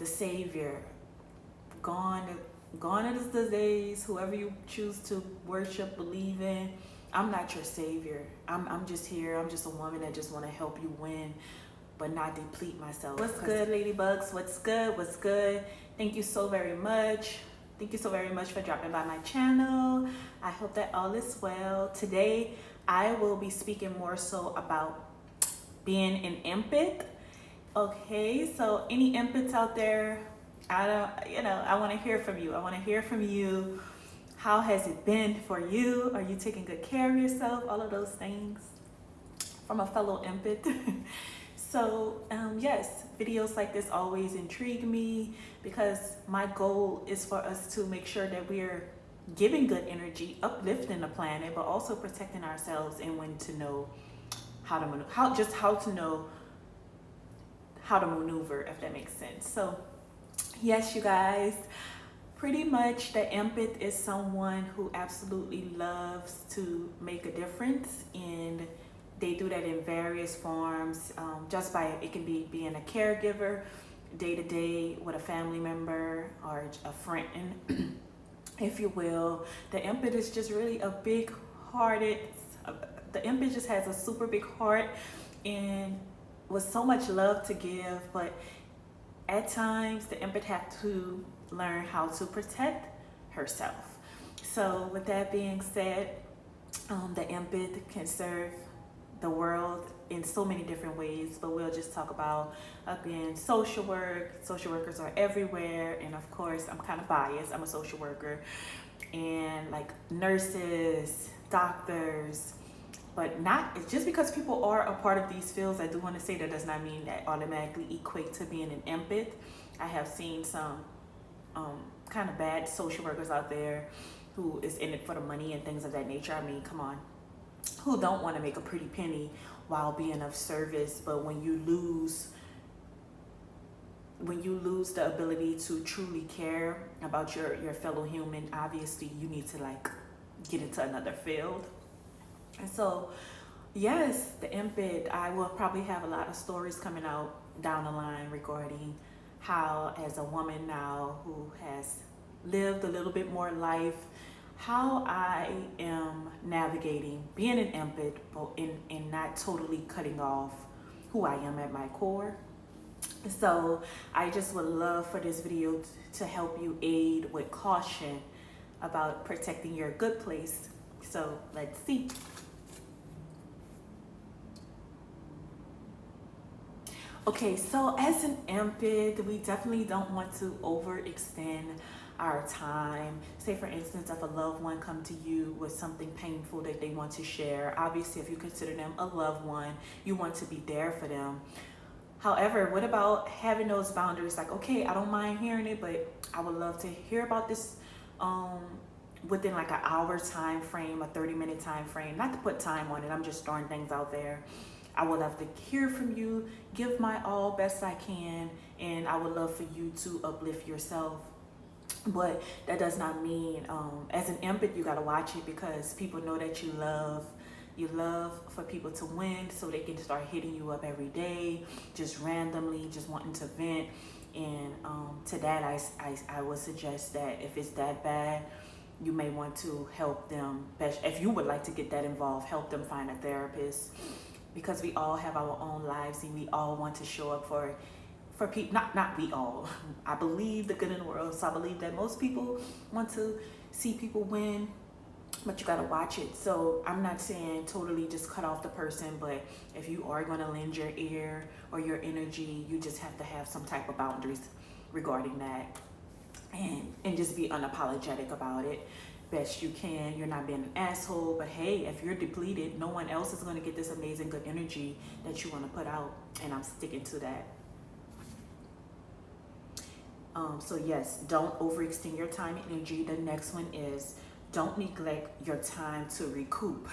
the savior. Gone is the days, whoever you choose to worship, believe in. I'm not your savior. I'm just here. I'm just a woman that just want to help you win, but not deplete myself. What's good, ladybugs? What's good? What's good? Thank you so very much. Thank you so very much for dropping by my channel. I hope that all is well. Today, I will be speaking more so about being an empath. Okay, so any empaths out there, I want to hear from you. I want to hear from you. How has it been for you? Are you taking good care of yourself? All of those things from a fellow empath. So yes, videos like this always intrigue me because my goal is for us to make sure that we're giving good energy, uplifting the planet, but also protecting ourselves and when to know how to maneuver, how to maneuver, if that makes sense. So yes, you guys, pretty much the empath is someone who absolutely loves to make a difference, and they do that in various forms, just by, it can be being a caregiver day to day with a family member or a friend, if you will. The empath is just really a big hearted, the empath just has a super big heart and with so much love to give, but at times the empath have to learn how to protect herself. So with that being said, the empath can serve the world in so many different ways, but we'll just talk about, again, social work. Social workers are everywhere, and of course I'm kind of biased, I'm a social worker, and like nurses, doctors, but not just because people are a part of these fields. I do want to say that does not mean that automatically equate to being an empath. I have seen some kind of bad social workers out there who is in it for the money and things of that nature. I mean, come on, who don't want to make a pretty penny while being of service? But when you lose the ability to truly care about your fellow human, obviously you need to like get into another field. And so yes, the empath, I will probably have a lot of stories coming out down the line regarding how, as a woman now who has lived a little bit more life, how I am navigating being an empath, but in not totally cutting off who I am at my core. So I just would love for this video to help you aid with caution about protecting your good place. So let's see. Okay, so as an empath, we definitely don't want to overextend our time. Say for instance, if a loved one come to you with something painful that they want to share, obviously if you consider them a loved one, you want to be there for them. However, what about having those boundaries? Like, okay, I don't mind hearing it, but I would love to hear about this within like an hour time frame, a 30-minute time frame. Not to put time on it, I'm just throwing things out there. I would love to hear from you, give my all best I can, and I would love for you to uplift yourself. But that does not mean, as an empath, you gotta watch it, because people know that you love for people to win, so they can start hitting you up every day, just randomly, just wanting to vent. And to that, I would suggest that if it's that bad, you may want to help them. If you would like to get that involved, help them find a therapist, because we all have our own lives and we all want to show up for people. Not we all. I believe the good in the world, so I believe that most people want to see people win, but you gotta watch it. So I'm not saying totally just cut off the person, but if you are gonna lend your ear or your energy, you just have to have some type of boundaries regarding that, and just be unapologetic about it best you can. You're not being an asshole, but hey, if you're depleted, no one else is going to get this amazing good energy that you want to put out, and I'm sticking to that. So yes, don't overextend your time and energy. The next one is don't neglect your time to recoup.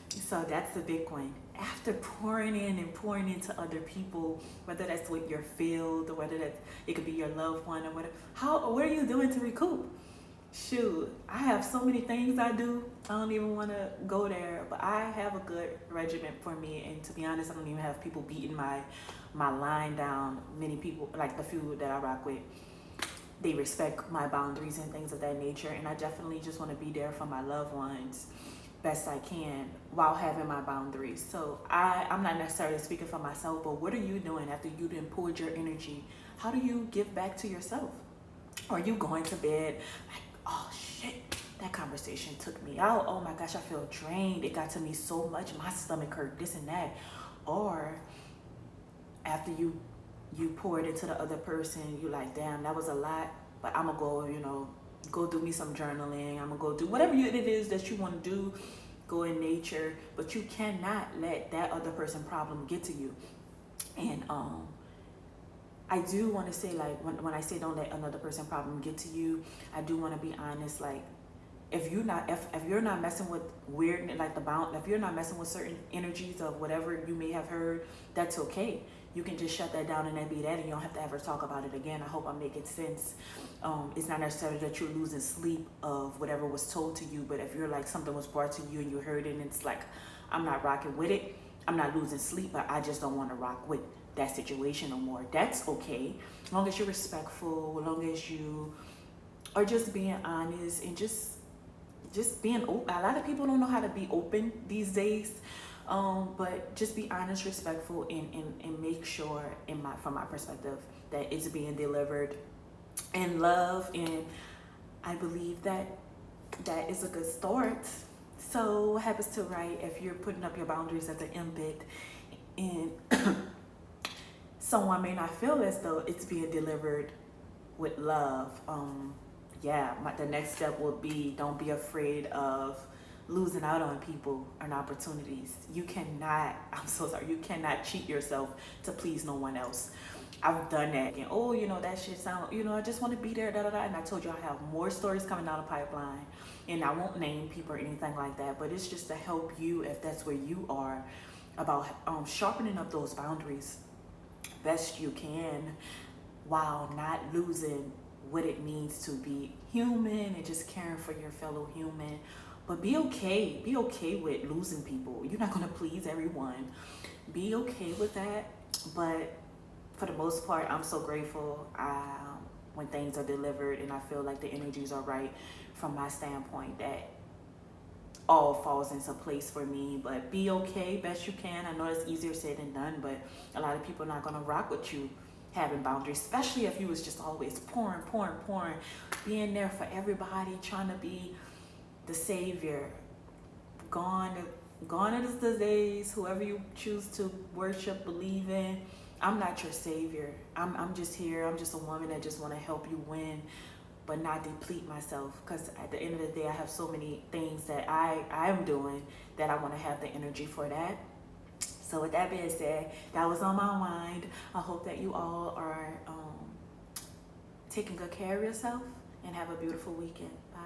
So that's the big one. After pouring in and pouring into other people, whether that's with your field or whether it could be your loved one or whatever, what are you doing to recoup? Shoot, I have so many things I do. I don't even want to go there, but I have a good regimen for me. And to be honest, I don't even have people beating my line down. Many people, like the few that I rock with, they respect my boundaries and things of that nature. And I definitely just want to be there for my loved ones best I can while having my boundaries. So I'm not necessarily speaking for myself, but what are you doing after you done poured your energy? How do you give back to yourself? Are you going to bed like, oh shit, that conversation took me out. Oh my gosh, I feel drained. It got to me so much. My stomach hurt, this and that. Or after you pour it into the other person, you like, damn, that was a lot, but I'm gonna go, go do me some journaling. I'm gonna go do whatever it is that you want to do. Go in nature, but you cannot let that other person problem get to you. And I do want to say, like, when I say don't let another person problem get to you, I do want to be honest. Like, if you're not messing with weird, like if you're not messing with certain energies of whatever you may have heard, that's okay. You can just shut that down and that be that, and you don't have to ever talk about it again. I hope I'm making sense. It's not necessarily that you're losing sleep of whatever was told to you, but if you're like something was brought to you and you heard it, and it's like, I'm not rocking with it. I'm not losing sleep, but I just don't want to rock with that situation no more. That's okay, as long as you're respectful, as long as you are just being honest and just being open. A lot of people don't know how to be open these days, but just be honest, respectful, and make sure, from my perspective, that it's being delivered in love. And I believe that is a good start. So what happens to, right, if you're putting up your boundaries as an empath and someone may not feel as though it's being delivered with love, the next step will be, don't be afraid of losing out on people and opportunities. You cannot, I'm so sorry, you cannot cheat yourself to please no one else. I've done that. And that shit sound, I just want to be there, da da da. And I told you I have more stories coming down the pipeline. And I won't name people or anything like that, but it's just to help you, if that's where you are, about sharpening up those boundaries best you can while not losing what it means to be human and just caring for your fellow human. But be okay with losing people. You're not going to please everyone. Be okay with that. But for the most part, I'm so grateful when things are delivered and I feel like the energies are right from my standpoint, that all falls into place for me. But be okay best you can. I know it's easier said than done, but a lot of people are not going to rock with you having boundaries, especially if you was just always pouring, being there for everybody, trying to be the savior. Gone is the days, whoever you choose to worship, believe in. I'm not your savior. I'm just here. I'm just a woman that just want to help you win, but not deplete myself, because at the end of the day, I have so many things that I'm doing that I want to have the energy for that. So with that being said, that was on my mind. I hope that you all are taking good care of yourself, and have a beautiful weekend. Bye.